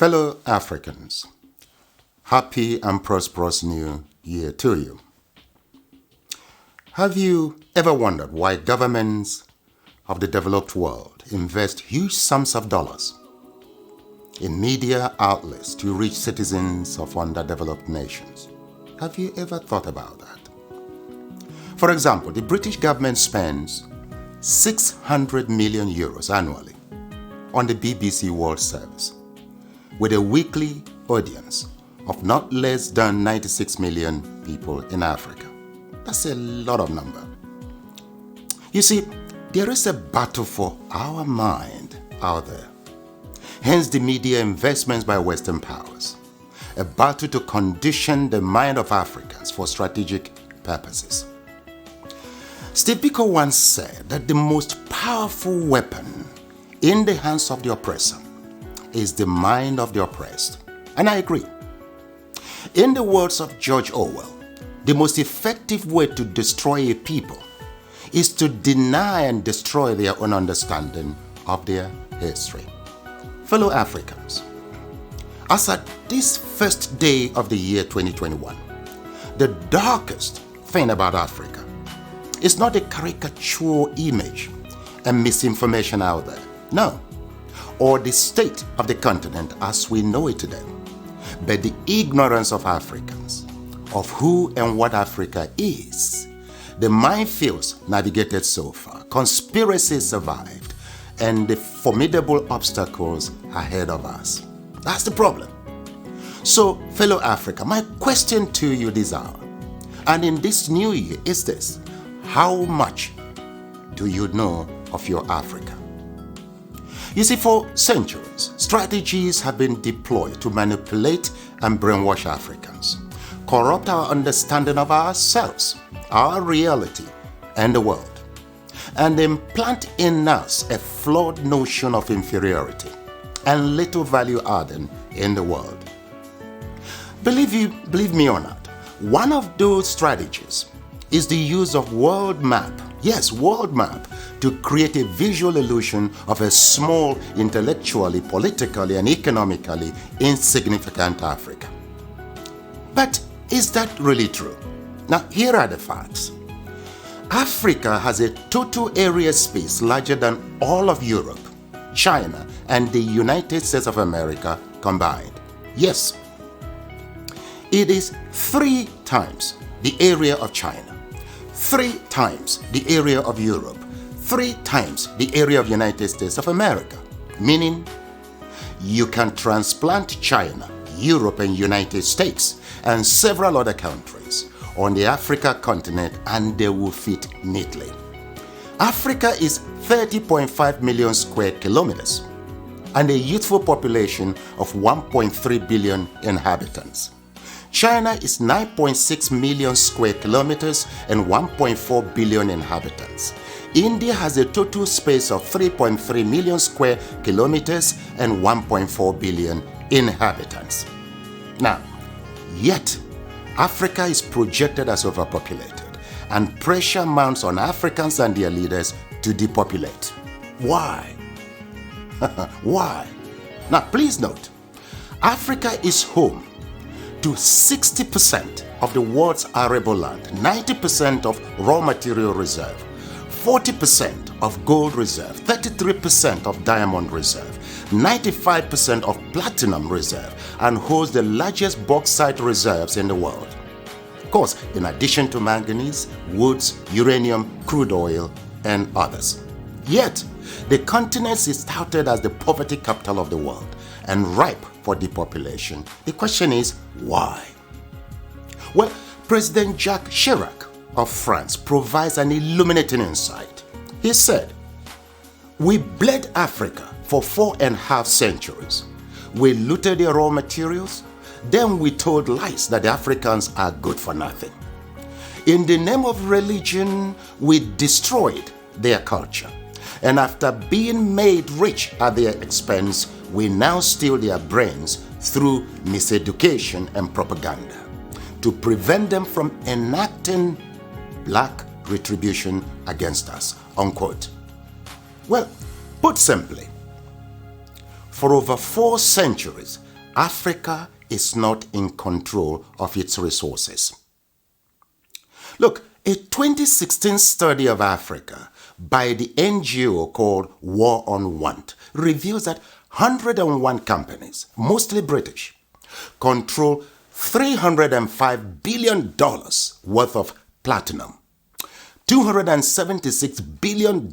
Fellow Africans, happy and prosperous new year to you. Have you ever wondered why governments of the developed world invest huge sums of dollars in media outlets to reach citizens of underdeveloped nations? Have you ever thought about that? For example, the British government spends 600 million euros annually on the BBC World Service, with a weekly audience of not less than 96 million people in Africa. That's a lot of number. You see, there is a battle for our mind out there. Hence the media investments by Western powers. A battle to condition the mind of Africans for strategic purposes. Steve Biko once said that the most powerful weapon in the hands of the oppressor is the mind of the oppressed. And I agree. In the words of George Orwell, the most effective way to destroy a people is to deny and destroy their own understanding of their history. Fellow Africans, as at this first day of the year 2021, the darkest thing about Africa is not a caricature image and misinformation out there. No. Or the state of the continent as we know it today, but the ignorance of Africans, of who and what Africa is. The minefields navigated so far, conspiracies survived, and the formidable obstacles ahead of us. That's the problem. So, fellow Africa, my question to you this hour, and in this new year, is this: how much do you know of your Africa? You see, for centuries, strategies have been deployed to manipulate and brainwash Africans, corrupt our understanding of ourselves, our reality, and the world, and implant in us a flawed notion of inferiority and little value adding in the world. Believe me or not, one of those strategies is the use of world map. Yes, world map, to create a visual illusion of a small, intellectually, politically, and economically insignificant Africa. But is that really true? Now, here are the facts. Africa has a total area space larger than all of Europe, China, and the United States of America combined. Yes, it is 3 times the area of China, 3 times the area of Europe, 3 times the area of United States of America. Meaning, you can transplant China, Europe, and United States, and several other countries on the Africa continent, and they will fit neatly. Africa is 30.5 million square kilometers and a youthful population of 1.3 billion inhabitants. China is 9.6 million square kilometers and 1.4 billion inhabitants. India has a total space of 3.3 million square kilometers and 1.4 billion inhabitants. Now, yet, Africa is projected as overpopulated, and pressure mounts on Africans and their leaders to depopulate. Why? Why? Now, please note, Africa is home to 60% of the world's arable land, 90% of raw material reserve, 40% of gold reserve, 33% of diamond reserve, 95% of platinum reserve, and holds the largest bauxite reserves in the world. Of course, in addition to manganese, woods, uranium, crude oil, and others. Yet, the continent is touted as the poverty capital of the world and ripe for depopulation. The question is, why? Well, President Jacques Chirac of France provides an illuminating insight. He said, "We bled Africa for 4.5 centuries. We looted their raw materials, then we told lies that the Africans are good for nothing. In the name of religion, we destroyed their culture. And after being made rich at their expense, we now steal their brains through miseducation and propaganda to prevent them from enacting black retribution against us," unquote. Well, put simply, for over 4 centuries, Africa is not in control of its resources. Look, a 2016 study of Africa by the NGO called War on Want reveals that 101 companies, mostly British, control $305 billion worth of platinum, $276 billion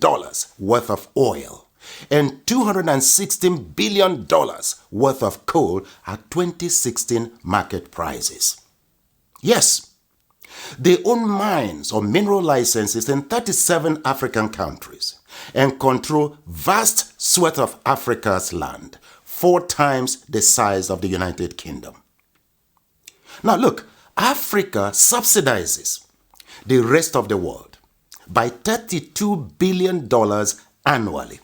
worth of oil, and $216 billion worth of coal at 2016 market prices. Yes, they own mines or mineral licenses in 37 African countries and control vast swaths of Africa's land, 4 times the size of the United Kingdom. Now look, Africa subsidizes the rest of the world by $32 billion annually.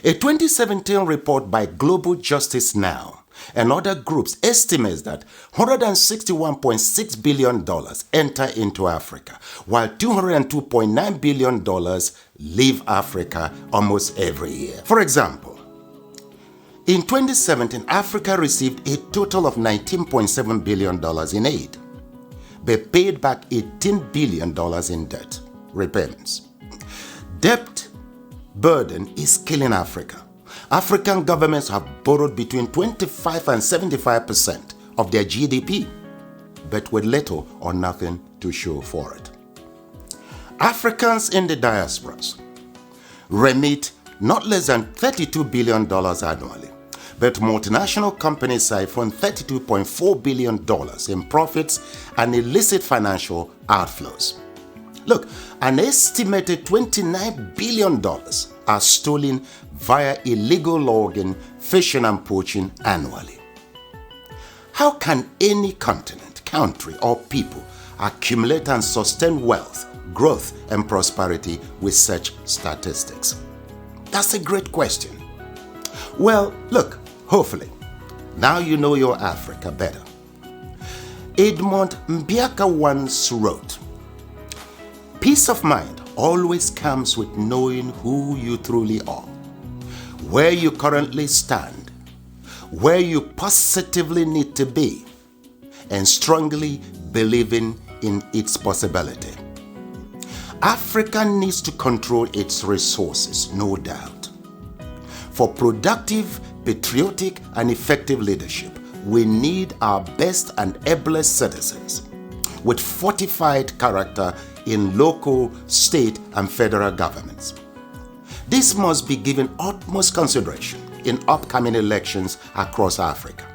A 2017 report by Global Justice Now and other groups estimates that $161.6 billion enter into Africa, while $202.9 billion leave Africa almost every year. For example, in 2017, Africa received a total of $19.7 billion in aid, but paid back $18 billion in debt repayments. Debt burden is killing Africa. African governments have borrowed between 25 and 75% of their GDP, but with little or nothing to show for it. Africans in the diasporas remit not less than $32 billion annually, but multinational companies siphon $32.4 billion in profits and illicit financial outflows. Look, an estimated $29 billion are stolen via illegal logging, fishing and poaching annually. How can any continent, country or people accumulate and sustain wealth, growth and prosperity with such statistics? That's a great question. Well, look, hopefully, now you know your Africa better. Edmund Mbiaka once wrote, "Peace of mind always comes with knowing who you truly are, where you currently stand, where you positively need to be, and strongly believing in its possibility." Africa needs to control its resources, no doubt. For productive, patriotic, and effective leadership, we need our best and ablest citizens with fortified character in local, state, and federal governments. This must be given utmost consideration in upcoming elections across Africa.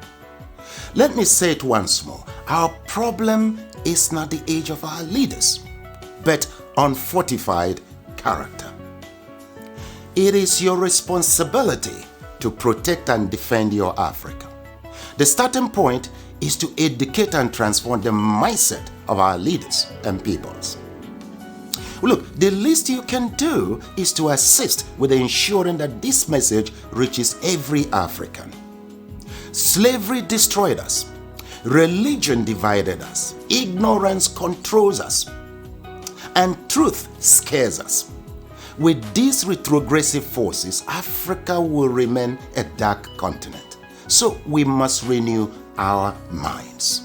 Let me say it once more. Our problem is not the age of our leaders, but unfortified character. It is your responsibility to protect and defend your Africa. The starting point is to educate and transform the mindset of our leaders and peoples. Look, the least you can do is to assist with ensuring that this message reaches every African. Slavery destroyed us. Religion divided us. Ignorance controls us. And truth scares us. With these retrogressive forces, Africa will remain a dark continent. So we must renew our minds.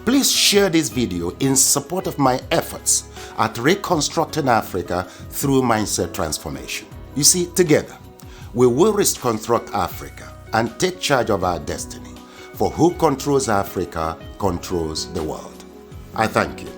Please share this video in support of my efforts at reconstructing Africa through mindset transformation. You see, together, we will reconstruct Africa and take charge of our destiny. For who controls Africa controls the world. I thank you.